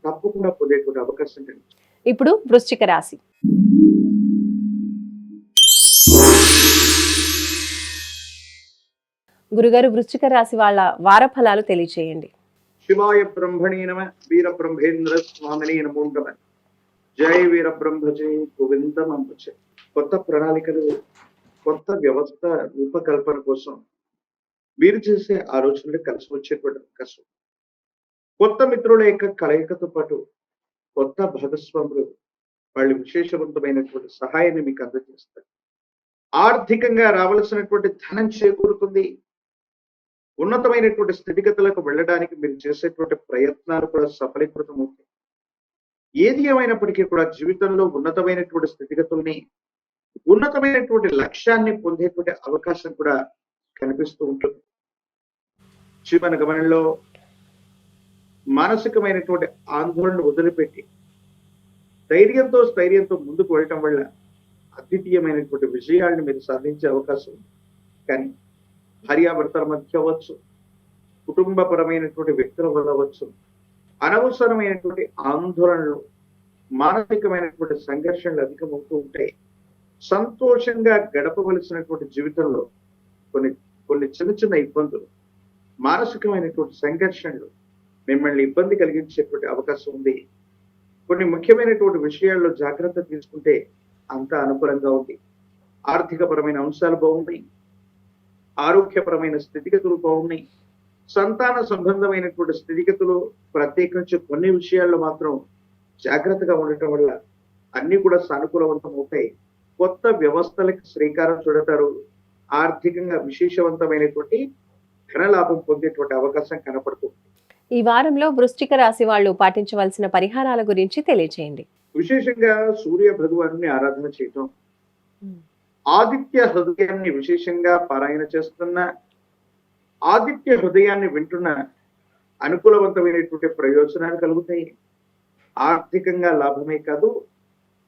Speaker 3: తప్పకుండా పొందేటువంటి అవకాశం కనిపిస్తుంది.
Speaker 2: ఇప్పుడు వృశ్చిక రాశి. గురుగారు, వృశ్చిక రాశి వాళ్ళ వార ఫలాలు తెలియచేయండి.
Speaker 3: శివాయ బ్రహ్మణే నమ, వీర బ్రహ్మేంద్ర స్వామినే నమో నమ. జై వీర బ్రహ్మ జై గోవిందం అంబచ. కొత్త ప్రణాళికలు, కొత్త వ్యవస్థ రూపకల్పన కోసం మీరు చేసే ఆలోచనలు కలిసి వచ్చేటువంటి అవకాశం. కొత్త మిత్రుల యొక్క కలయికతో పాటు కొత్త భాగస్వాములు వాళ్ళు విశేషవంతమైనటువంటి సహాయాన్ని మీకు అందజేస్తారు. ఆర్థికంగా రావాల్సినటువంటి ధనం చేకూరుతుంది. ఉన్నతమైనటువంటి స్థితిగతులకు వెళ్ళడానికి మీరు చేసేటువంటి ప్రయత్నాలు కూడా సఫలీకృతం అవుతాయి. ఏది ఏమైనప్పటికీ కూడా జీవితంలో ఉన్నతమైనటువంటి స్థితిగతుల్ని, ఉన్నతమైనటువంటి లక్ష్యాన్ని పొందేటువంటి అవకాశం కూడా కనిపిస్తూ ఉంటుంది. జీవన గమనంలో మానసికమైనటువంటి ఆందోళన వదిలిపెట్టి స్థైర్యంతో ముందుకు వెళ్ళటం వల్ల అద్వితీయమైనటువంటి విజయాలను మీరు సాధించే అవకాశం ఉంది. కానీ భార్యాభర్తల మధ్య అవ్వచ్చు, కుటుంబపరమైనటువంటి వ్యక్తుల వల్ల అవ్వచ్చు, అనవసరమైనటువంటి ఆందోళనలు, మానసికమైనటువంటి సంఘర్షణలు అధికమవుతూ ఉంటాయి. సంతోషంగా గడపవలసినటువంటి జీవితంలో కొన్ని చిన్న ఇబ్బందులు, మానసికమైనటువంటి సంఘర్షణలు మిమ్మల్ని ఇబ్బంది కలిగించేటువంటి అవకాశం ఉంది. కొన్ని ముఖ్యమైనటువంటి విషయాల్లో జాగ్రత్త తీసుకుంటే అంతా అనుకూలంగా ఉంది. ఆర్థిక పరమైన అంశాలు బాగున్నాయి. ఆరోగ్యపరమైన స్థితిగతులు బాగున్నాయి. సంతాన సంబంధమైనటువంటి స్థితిగతులు, ప్రత్యేకించి కొన్ని విషయాల్లో మాత్రం జాగ్రత్తగా ఉండటం వల్ల అన్ని కూడా సానుకూలవంతం అవుతాయి. కొత్త వ్యవస్థలకు శ్రీకారం చుడతారు. ఆర్థికంగా విశేషవంతమైనటువంటి ధనలాభం పొందేటువంటి అవకాశం కనపడుతుంది.
Speaker 2: ఈ వారంలో వృశ్చిక రాశి వాళ్ళు పాటించవలసిన పరిహారాల గురించి తెలియజేయండి.
Speaker 3: విశేషంగా సూర్య భగవాను ఆరాధన చేయటం, ఆదిత్య హృదయాన్ని విశేషంగా పారాయణ చేస్తున్న, ఆదిత్య హృదయాన్ని వింటున్న అనుకూలవంతమైనటువంటి ప్రయోజనాలు కలుగుతాయి. ఆర్థికంగా లాభమే కాదు,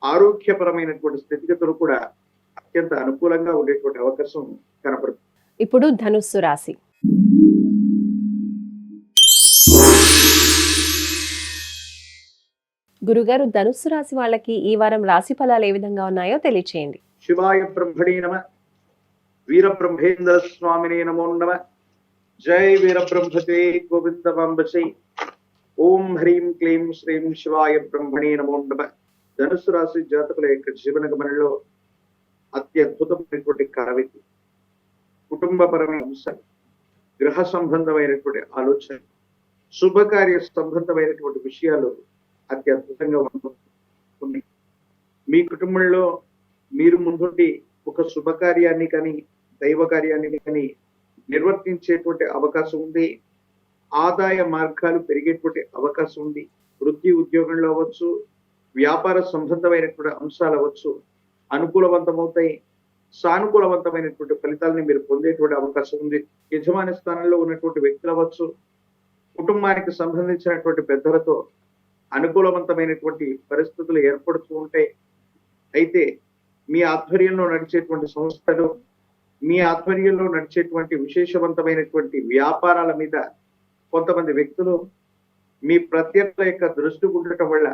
Speaker 3: ఆరోగ్యపరమైనటువంటి స్థితిగతులు కూడా అత్యంత అనుకూలంగా ఉండేటువంటి అవకాశం కనపడుతుంది.
Speaker 2: ఇప్పుడు ధనుస్సు రాశి. గురుగారు, ధనుస్సు రాశి వాళ్ళకి ఈ వారం రాశి ఫలాలు ఏ విధంగా ఉన్నాయో తెలియచేయండి.
Speaker 3: శివాయ బ్రహ్మణే నమ, వీర బ్రహ్మేంద్ర స్వామినే నమో నమ. జై వీర బ్రహ్మతే గోవిందవాంబచై. ఓం హ్రీం క్లీం శ్రీం శివాయ బ్రహ్మణే నమో నమ. ధనుసు రాశి జాతకుల యొక్క జీవన గమనంలో అత్యద్భుతమైనటువంటి కారవిధి, కుటుంబపరమైన అంశాలు, గృహ సంబంధమైనటువంటి ఆలోచన, శుభకార్య సంబంధమైనటువంటి విషయాలు అత్యద్భుతంగా ఉంటుంది. మీ కుటుంబంలో మీరు ముందుండి ఒక శుభకార్యాన్ని కానీ దైవ కార్యాన్ని కానీ నిర్వర్తించేటువంటి అవకాశం ఉంది. ఆదాయ మార్గాలు పెరిగేటువంటి అవకాశం ఉంది. వృత్తి ఉద్యోగంలో అవ్వచ్చు, వ్యాపార సంబంధమైనటువంటి అంశాలు అవ్వచ్చు, అనుకూలవంతమవుతాయి. సానుకూలవంతమైనటువంటి ఫలితాలని మీరు పొందేటువంటి అవకాశం ఉంది. యజమాని స్థానంలో ఉన్నటువంటి వ్యక్తులు అవ్వచ్చు, కుటుంబానికి సంబంధించినటువంటి పెద్దలతో అనుకూలవంతమైనటువంటి పరిస్థితులు ఏర్పడుతూ ఉంటాయి. అయితే మీ ఆధ్వర్యంలో నడిచేటువంటి సంస్థలు, మీ ఆధ్వర్యంలో నడిచేటువంటి విశేషవంతమైనటువంటి వ్యాపారాల మీద కొంతమంది వ్యక్తులు మీ ప్రత్యర్థుల యొక్క దృష్టి ఉండటం వల్ల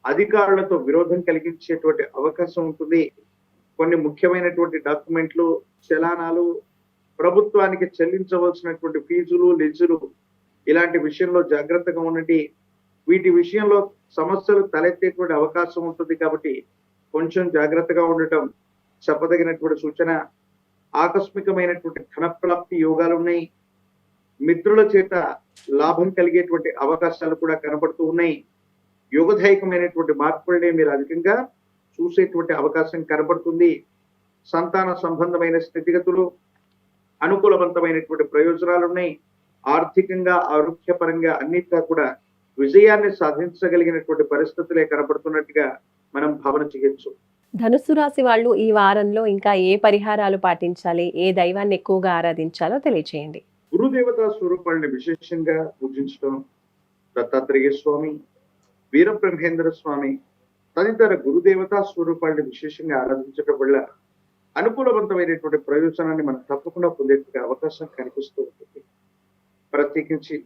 Speaker 3: అధికారులతో విరోధం కలిగించేటువంటి అవకాశం ఉంటుంది. కొన్ని ముఖ్యమైనటువంటి డాక్యుమెంట్లు, చలానాలు, ప్రభుత్వానికి చెల్లించవలసినటువంటి ఫీజులు, లీజులు ఇలాంటి విషయంలో జాగ్రత్తగా ఉండండి. వీటి విషయంలో సమస్యలు తలెత్తేటువంటి అవకాశం ఉంటుంది కాబట్టి కొంచెం జాగ్రత్తగా ఉండటం చెప్పదగినటువంటి సూచన. ఆకస్మికమైనటువంటి ధనప్రాప్తి యోగాలు ఉన్నాయి. మిత్రుల చేత లాభం కలిగేటువంటి అవకాశాలు కూడా కనబడుతూ ఉన్నాయి. యోగదాయకమైనటువంటి మార్పుల్ని మీరు అధికంగా చూసేటువంటి అవకాశం కనబడుతుంది. సంతాన సంబంధమైన స్థితిగతులు, అనుకూలవంతమైనటువంటి ప్రయోజనాలు ఉన్నాయి. ఆర్థికంగా, ఆరోగ్యపరంగా అన్నిటిగా కూడా విజయాన్ని సాధించగలిగినటువంటి పరిస్థితులే కనబడుతున్నట్టుగా మనం భావన చేయొచ్చు.
Speaker 2: ధనుస్సు రాశి వాళ్ళు ఈ వారంలో ఇంకా ఏ పరిహారాలు పాటించాలి, ఏ దైవాన్ని ఎక్కువగా ఆరాధించాలో తెలియచేయండి.
Speaker 3: గురుదేవతా స్వరూపాలని విశేషంగా పూజించడం, దత్తాత్రేయ స్వామి, వీరబ్రహ్మేంద్ర స్వామి తదితర గురుదేవతా స్వరూపాలని విశేషంగా ఆరాధించడం వల్ల అనుకూలవంతమైనటువంటి ప్రయోజనాన్ని మనం తప్పకుండా పొందేటువంటి అవకాశం కనిపిస్తూ ఉంటుంది. ప్రత్యేకించి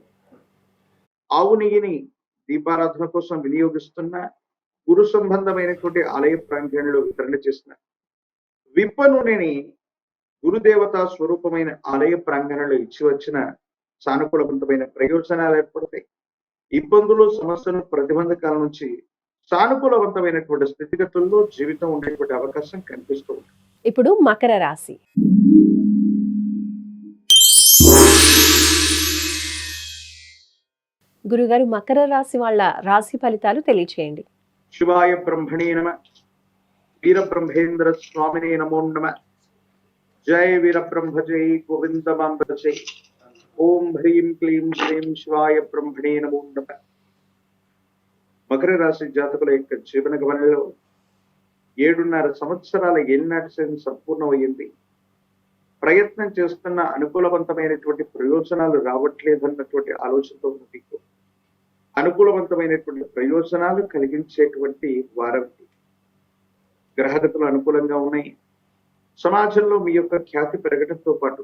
Speaker 3: ఆవు నెయ్యిని దీపారాధన కోసం వినియోగిస్తున్న, గురు సంబంధమైనటువంటి ఆలయ ప్రాంగణంలో వితరణ చేసిన విప్ప నూనెని గురుదేవతా స్వరూపమైన ఆలయ ప్రాంగణంలో ఇచ్చి వచ్చిన సానుకూలవంతమైన ప్రయోజనాలు ఏర్పడతాయి. ఇబ్బందులు, సమస్యలు, ప్రతిబంధకాల నుంచి సానుకూలవంతమైనటువంటి స్థితిగతుల్లో జీవితం ఉండేటువంటి అవకాశం కనిపిస్తూ ఉంటుంది.
Speaker 2: ఇప్పుడు మకర రాశి. గురుగారు, మకర రాశి వాళ్ళ రాశి ఫలితాలు తెలియచేయండి.
Speaker 3: శివాయ బ్రహ్మణే నమ, వీరబ్రహ్మేంద్ర స్వామినే నమో నమ. జయ వీరబ్రహ్మ జై గోవిందమాంబ జై. ఓం హ్రీం క్లీం శ్రీం శివాయ బ్రహ్మణే నమో నమ. మకర రాశి జాతకుల యొక్క జీవన గమనంలో 7.5 సంవత్సరాల ఏలినాటి శని సంపూర్ణమయ్యింది. ప్రయత్నం చేస్తున్న అనుకూలవంతమైనటువంటి ప్రయోజనాలు రావట్లేదన్నటువంటి ఆలోచనతో మీకు అనుకూలవంతమైనటువంటి ప్రయోజనాలు కలిగించేటువంటి వారం. గ్రహగతులు అనుకూలంగా ఉన్నాయి. సమాజంలో మీ యొక్క ఖ్యాతి పెరగడంతో పాటు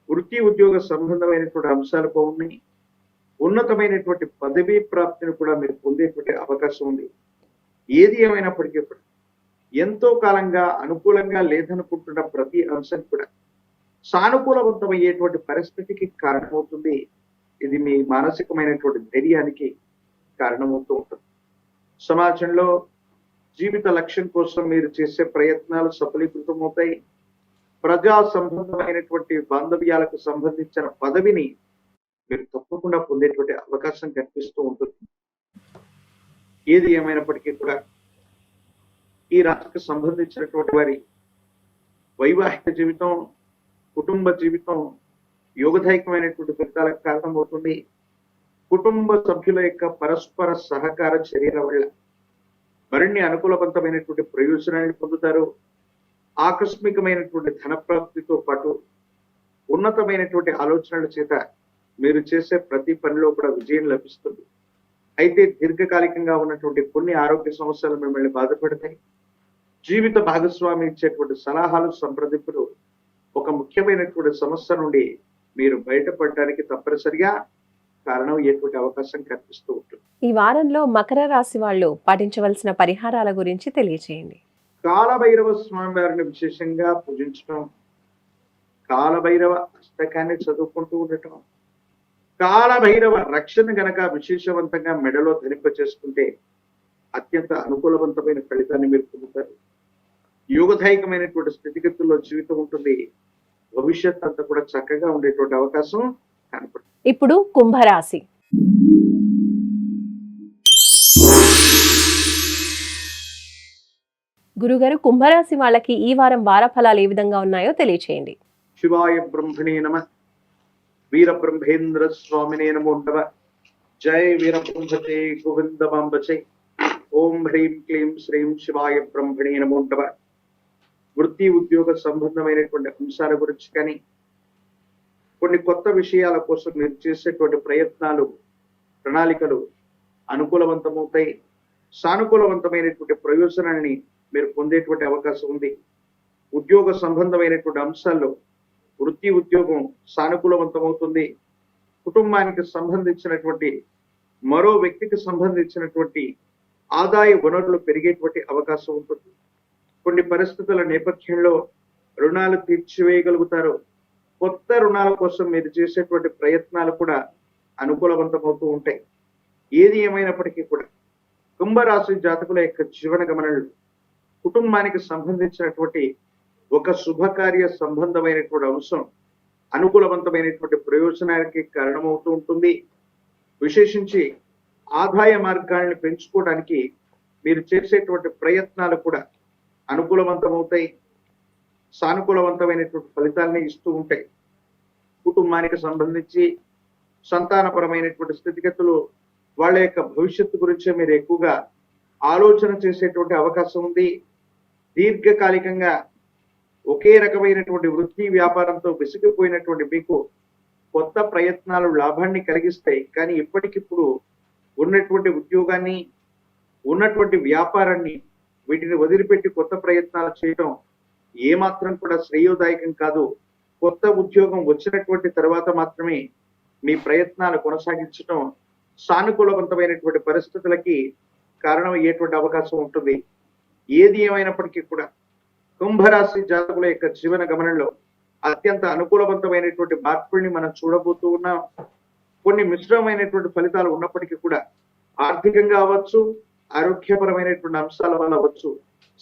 Speaker 3: వృత్తి ఉద్యోగ సంబంధమైనటువంటి అంశాలు బాగున్నాయి. ఉన్నతమైనటువంటి పదవీ ప్రాప్తిని కూడా మీరు పొందేటువంటి అవకాశం ఉంది. ఏది ఏమైనప్పటికీ కూడా ఎంతో కాలంగా అనుకూలంగా లేదనుకుంటున్న ప్రతి అంశం కూడా సానుకూలవంతమయ్యేటువంటి పరిస్థితికి కారణమవుతుంది. ఇది మీ మానసికమైనటువంటి ధైర్యానికి కారణమవుతూ ఉంటుంది. సమాజంలో జీవిత లక్ష్యం కోసం మీరు చేసే ప్రయత్నాలు సఫలీకృతమవుతాయి. ప్రజా సంబంధమైనటువంటి బాంధవ్యాలకు సంబంధించిన పదవిని మీరు తప్పకుండా పొందేటువంటి అవకాశం కనిపిస్తూ ఉంటుంది. ఏది ఏమైనప్పటికీ కూడా ఈ రాశికి సంబంధించినటువంటి వారి వైవాహిక జీవితం, కుటుంబ జీవితం యోగదాయకమైనటువంటి ఫలితాలకు కారణమవుతుంది. కుటుంబ సభ్యుల యొక్క పరస్పర సహకార చర్యల వల్ల మరిన్ని అనుకూలవంతమైనటువంటి ప్రయోజనాలను పొందుతారు. ఆకస్మికమైనటువంటి ధనప్రాప్తితో పాటు ఉన్నతమైనటువంటి ఆలోచనల చేత మీరు చేసే ప్రతి పనిలో కూడా విజయం లభిస్తుంది. అయితే దీర్ఘకాలికంగా ఉన్నటువంటి కొన్ని ఆరోగ్య సమస్యలు మిమ్మల్ని బాధపడతాయి. జీవిత భాగస్వామి ఇచ్చేటువంటి సలహాలు, సంప్రదింపులు ఒక ముఖ్యమైనటువంటి సమస్య నుండి మీరు బయటపడడానికి తప్పనిసరిగా కారణం అయ్యేటువంటి అవకాశం కనిపిస్తూ ఉంటుంది.
Speaker 2: ఈ వారంలో మకర రాశి వాళ్ళు పాటించవలసిన పరిహారాల గురించి తెలియచేయండి.
Speaker 3: కాలభైరవ స్వామి వారిని విశేషంగా పూజించడం, కాలభైరవ అష్టకాన్ని చదువుకుంటూ ఉండటం, కాలభైరవ రక్షణ గనక విశేషవంతంగా మెడలో ధరింప చేసుకుంటే అత్యంత అనుకూలవంతమైన ఫలితాన్ని మీరు పొందుతారు. యోగదాయకమైనటువంటి స్థితిగతుల్లో జీవితం ఉంటుంది. భవిష్యత్ అంతా కూడా చక్కగా ఉండేటువంటి అవకాశం కనపడుతుంది.
Speaker 2: ఇప్పుడు కుంభరాశి. గురుగారు, కుంభరాశి వాళ్ళకి ఈ వారం వార ఫలాలు ఏ విధంగా ఉన్నాయో తెలియచేయండి.
Speaker 3: శివాయ బ్రహ్మణే నమ, వీరబ్రహ్మేంద్ర స్వామినే నమో నమ. జయ వీరబ్రహ్మతే గోవిందమాంబచే. ఓం హ్రీం క్లీం శ్రీం శివాయ బ్రహ్మణే నమో నమ. వృత్తి ఉద్యోగ సంబంధమైనటువంటి అంశాల గురించి కానీ కొన్ని కొత్త విషయాల కోసం మీరు చేసేటువంటి ప్రయత్నాలు, ప్రణాళికలు అనుకూలవంతమవుతాయి. సానుకూలవంతమైనటువంటి ప్రయోజనాన్ని మీరు పొందేటువంటి అవకాశం ఉంది. ఉద్యోగ సంబంధమైనటువంటి అంశాల్లో వృత్తి ఉద్యోగం సానుకూలవంతమవుతుంది. కుటుంబానికి సంబంధించినటువంటి మరో వ్యక్తికి సంబంధించినటువంటి ఆదాయ వనరులు పెరిగేటువంటి అవకాశం ఉంటుంది. కొన్ని పరిస్థితుల నేపథ్యంలో రుణాలు తీర్చివేయగలుగుతారు. కొత్త రుణాల కోసం మీరు చేసేటువంటి ప్రయత్నాలు కూడా అనుకూలవంతమవుతూ ఉంటాయి. ఏది ఏమైనప్పటికీ కూడా కుంభరాశి జాతకుల యొక్క జీవన గమనంలో కుటుంబానికి సంబంధించినటువంటి ఒక శుభకార్య సంబంధమైనటువంటి అంశం అనుకూలవంతమైనటువంటి ప్రయోజనానికి కారణమవుతూ ఉంటుంది. విశేషించి ఆదాయ మార్గాలను పెంచుకోవడానికి మీరు చేసేటువంటి ప్రయత్నాలు కూడా అనుకూలవంతమవుతాయి. సానుకూలవంతమైనటువంటి ఫలితాలని ఇస్తూ ఉంటాయి. కుటుంబానికి సంబంధించి సంతానపరమైనటువంటి స్థితిగతులు, వాళ్ళ యొక్క భవిష్యత్తు గురించే మీరు ఎక్కువగా ఆలోచన చేసేటువంటి అవకాశం ఉంది. దీర్ఘకాలికంగా ఒకే రకమైనటువంటి వృత్తి వ్యాపారంతో విసిగిపోయినటువంటి మీకు కొత్త ప్రయత్నాలు లాభాన్ని కలిగిస్తాయి. కానీ ఇప్పటికిప్పుడు ఉన్నటువంటి ఉద్యోగాన్ని, ఉన్నటువంటి వ్యాపారాన్ని, వీటిని వదిలిపెట్టి కొత్త ప్రయత్నాలు చేయడం ఏమాత్రం కూడా శ్రేయోదాయకం కాదు. కొత్త ఉద్యోగం వచ్చినటువంటి తర్వాత మాత్రమే మీ ప్రయత్నాలు కొనసాగించడం సానుకూలవంతమైనటువంటి పరిస్థితులకి కారణమయ్యేటువంటి అవకాశం ఉంటుంది. ఏది ఏమైనప్పటికీ కూడా కుంభరాశి జాతకుల యొక్క జీవన గమనంలో అత్యంత అనుకూలవంతమైనటువంటి మార్పుల్ని మనం చూడబోతూ ఉన్నాం. కొన్ని మిశ్రమైనటువంటి ఫలితాలు ఉన్నప్పటికీ కూడా ఆర్థికంగా అవ్వచ్చు, ఆరోగ్యపరమైనటువంటి అంశాల వల్ల అవ్వచ్చు,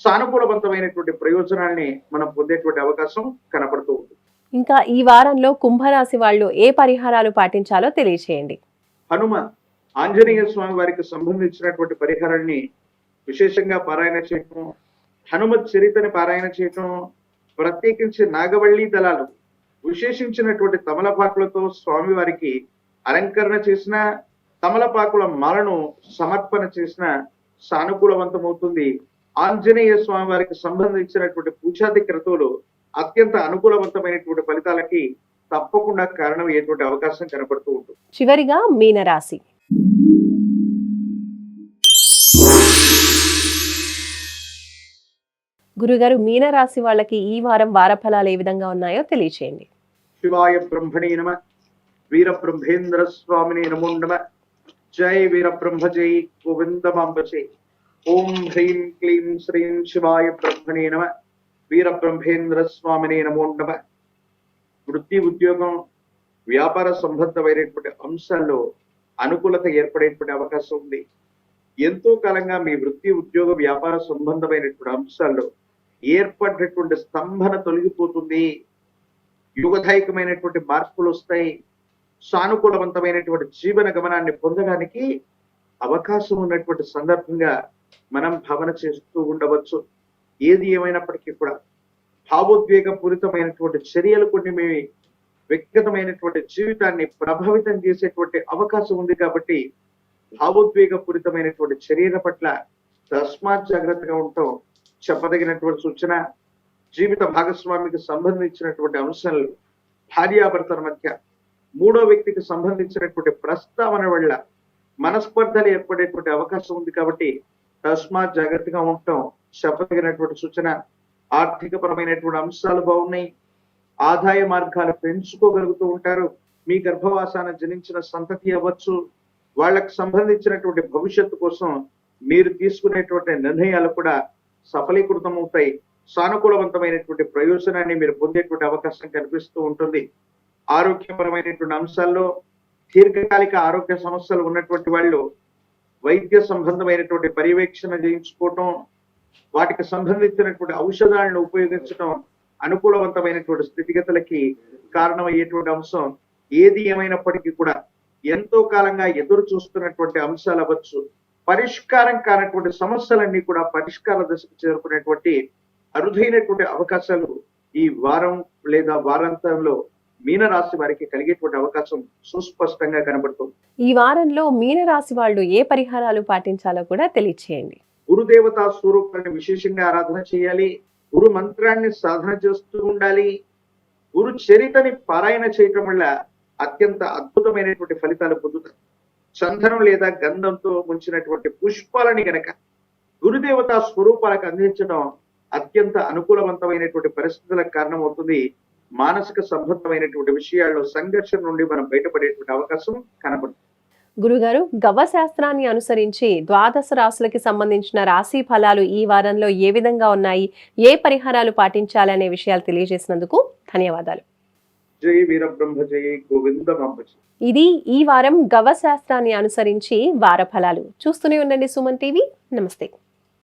Speaker 3: సానుకూలవంతమైనటువంటి ప్రయోజనాల్ని మనం పొందేటువంటి అవకాశం కనపడుతూ ఉంది.
Speaker 2: ఇంకా ఈ వారంలో కుంభరాశి వాళ్ళు ఏ పరిహారాలు పాటించాలో తెలియచేయండి.
Speaker 3: హనుమ ఆంజనేయ స్వామి వారికి సంబంధించినటువంటి పరిహారాన్ని విశేషంగా పారాయణ చేయటం, హనుమత్ చరిత్రని పారాయణ చేయటం, ప్రత్యేకించి నాగవల్లి దళాలు విశేషించినటువంటి తమలపాకులతో స్వామి వారికి అలంకరణ చేసిన, తమలపాకుల మాలను సమర్పణ చేసిన సానుకూలవంతమవుతుంది. ఆంజనేయ స్వామి వారికి సంబంధించినటువంటి పూజాది క్రతువులు అత్యంత అనుకూలవంతమైనటువంటి ఫలితాలకి తప్పకుండా కారణమయ్యేటువంటి అవకాశం కనపడుతూ ఉంటుంది.
Speaker 2: చివరిగా మీనరాశి. గురుగారు, మీనరాశి వాళ్ళకి ఈ వారం వారఫలాలు ఏ విధంగా ఉన్నాయో తెలియచేయండి.
Speaker 3: శివాయ బ్రహ్మణే నమ, వీర బ్రహ్మేంద్ర స్వామినే నమో నమ. జై వీర బ్రహ్మ జై గోవిందమాంబచే. ఓం హ్రీం క్లీం శ్రీం శివాయ బ్రహ్మణే నమ, వీర బ్రహ్మేంద్ర స్వామినే నమో నమ. వృత్తి, ఉద్యోగం, వ్యాపార సంబంధమైనటువంటి అంశాల్లో అనుకూలత ఏర్పడేటువంటి అవకాశం ఉంది. ఎంతో కాలంగా మీ వృత్తి, ఉద్యోగ, వ్యాపార సంబంధమైనటువంటి అంశాల్లో ఏర్పడినటువంటి స్తంభన తొలగిపోతుంది. యుగదాయకమైనటువంటి మార్పులు వస్తాయి. సానుకూలవంతమైనటువంటి జీవన గమనాన్ని పొందడానికి అవకాశం ఉన్నటువంటి సందర్భంగా మనం భావన చేస్తూ ఉండవచ్చు. ఏది ఏమైనప్పటికీ కూడా భావోద్వేగ పూరితమైనటువంటి చర్యలు కొన్ని మీ వ్యక్తిగతమైనటువంటి జీవితాన్ని ప్రభావితం చేసేటువంటి అవకాశం ఉంది. కాబట్టి భావోద్వేగ పూరితమైనటువంటి చర్యల పట్ల తస్మాత్ జాగ్రత్తగా ఉండటం చెప్పదగినటువంటి సూచన. జీవిత భాగస్వామికి సంబంధించినటువంటి అంశాలు, భార్యాభర్తల మధ్య మూడో వ్యక్తికి సంబంధించినటువంటి ప్రస్తావన వల్ల మనస్పర్ధలు ఏర్పడేటువంటి అవకాశం ఉంది. కాబట్టి తస్మాత్ జాగ్రత్తగా ఉండటం చెప్పదగినటువంటి సూచన. ఆర్థిక పరమైనటువంటి అంశాలు బాగున్నాయి. ఆదాయ మార్గాలు పెంచుకోగలుగుతూ ఉంటారు. మీ గర్భవాసాన జనించిన సంతతి అవ్వచ్చు, వాళ్ళకు సంబంధించినటువంటి భవిష్యత్తు కోసం మీరు తీసుకునేటువంటి నిర్ణయాలు కూడా సఫలీకృతం అవుతాయి. సానుకూలవంతమైనటువంటి ప్రయోజనాన్ని మీరు పొందేటువంటి అవకాశం కనిపిస్తూ ఉంటుంది. ఆరోగ్యపరమైనటువంటి అంశాల్లో దీర్ఘకాలిక ఆరోగ్య సమస్యలు ఉన్నటువంటి వాళ్ళు వైద్య సంబంధమైనటువంటి పర్యవేక్షణ చేయించుకోవటం, వాటికి సంబంధించినటువంటి ఔషధాలను ఉపయోగించడం అనుకూలవంతమైనటువంటి స్థితిగతులకి కారణమయ్యేటువంటి అంశం. ఏది ఏమైనప్పటికీ కూడా ఎంతో కాలంగా ఎదురు చూస్తున్నటువంటి అంశాలు అవ్వచ్చు, పరిష్కారం కానటువంటి సమస్యలన్నీ కూడా పరిష్కార దశకు చేరుకునేటువంటి అరుదైనటువంటి అవకాశాలు ఈ వారం లేదా వారాంతంలో మీనరాశి వారికి కలిగేటువంటి అవకాశం సుస్పష్టంగా కనబడుతుంది.
Speaker 2: ఈ వారంలో మీనరాశి వాళ్ళు ఏ పరిహారాలు పాటించాలో కూడా తెలియచేయండి.
Speaker 3: గురుదేవతా స్వరూపాన్ని విశేషంగా ఆరాధన చేయాలి. గురు మంత్రాన్ని సాధన చేస్తూ ఉండాలి. గురు చరితని పారాయణ చేయటం వల్ల అత్యంత అద్భుతమైనటువంటి ఫలితాలు పొందుతారు. చందనం లేదా గంధంతో ముంచినటువంటి పుష్పాలని గనక గురుదేవతా స్వరూపాలకు అందించడం అత్యంత అనుకూలవంతమైనటువంటి పరిస్థితులకు కారణమవుతుంది. మానసిక సంబంధమైనటువంటి విషయాల్లో సంఘర్షణ నుండి మనం బయటపడేటువంటి అవకాశం కనబడుతుంది.
Speaker 2: గురుగారు, గవ్వశాస్త్రాన్ని అనుసరించి ద్వాదశ రాశులకి సంబంధించిన రాశి ఫలాలు ఈ వారంలో ఏ విధంగా ఉన్నాయి, ఏ పరిహారాలు పాటించాలనే విషయాలు తెలియజేసినందుకు ధన్యవాదాలు.
Speaker 3: జై వీరబ్రహ్మ జై గోవిందమాంబజీ.
Speaker 2: ఇది ఈ వారం గవ్వశాస్త్రాన్ని అనుసరించి వార ఫలాలు. చూస్తూనే ఉండండి సుమన్ టీవీ. నమస్తే.